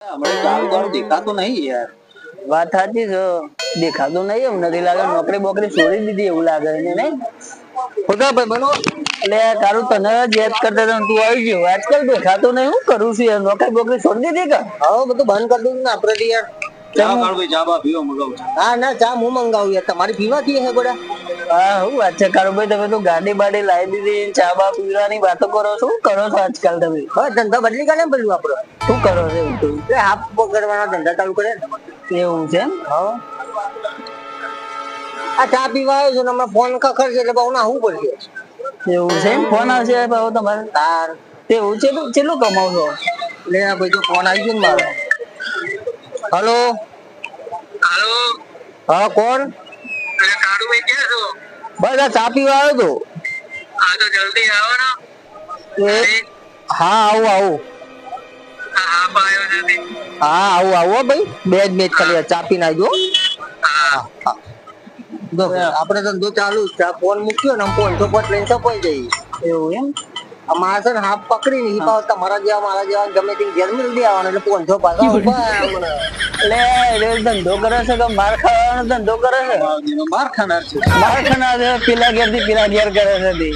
હમણાં ચાલુ ચાલુ દેખાતું નહીં યાર. વાત સાચી છે, દેખાતું નહીં. એમ નથી લાગે નોકરી બોકરી છોડી દીધી એવું લાગે એને નહીં. ખોટા ભાઈ બનો એટલે તારું તને જ યાદ કરતા હતા તું આવી ગયો. આજકાલ દેખાતું નહીં. હું કરું છું યાર? નોકરી બોકરી છોડી દીધી કે હવે બધું બંધ કરી દીધું ને આપડે યાર. ચા કાઢો ચા બા પીવો મંગાવું છું. હા ના ચા હું મંગાવું યાર. તમારી પીવાથી હે ગોડા? હા હું વાત છે કારુભાઈ, તમે તો ગાડી બાડી લાવી દીધી, ચા બા પીવાની વાતો કરો છો. શું કરો છો આજકાલ તમે? બસ ધંધા બદલી કાઢે પેલું આપડે. શું કરો છો એવું તો? હાફ પકડવાના ધંધા ચાલુ કરે એવું છે એમ? હા આ ચા પીવા આવ્યો છું ને હમણાં ફોન ખખડશે એટલે બહુ ના હું પડશે એવું છે. ફોન આવશે ભાવ તમારે તાર તેવું છે. કેટલું કમાવ છો? એટલે આ ભાઈ જો ફોન આવી ગયો ને મારો. હલો હાલો. હા કોણ? અરે કાળુભાઈ ક્યાં છો? બસ આ ચા પીવા આવ્યો તો. હા તો જલ્દી આવો ને. હા આવું આવું. હા આવ્યો જલ્દી. હા આવું આવું ભાઈ. બે જ મિનિટ ખાલી ચા પીને આવજો. હા આપડે ધંધો ચાલુ છે. ફોન મૂક્યો ને ફોન તો પોત લઈને સપાઈ જઈ એવું એમ. મારે છે ને હાથ પકડી નહીં પાવ તમારા જેવા મારા જેવા ગમે તે ઘેર મિલતી આવવાનું એટલે પોંચો પાછા એટલે ધંધો કરે છે કે માર ખાવાનો ધંધો કરે છે? માર ખાનાર છે. માર ખાનાર છે. પેલા ઘેર થી પેલા ઘેર કરે છે.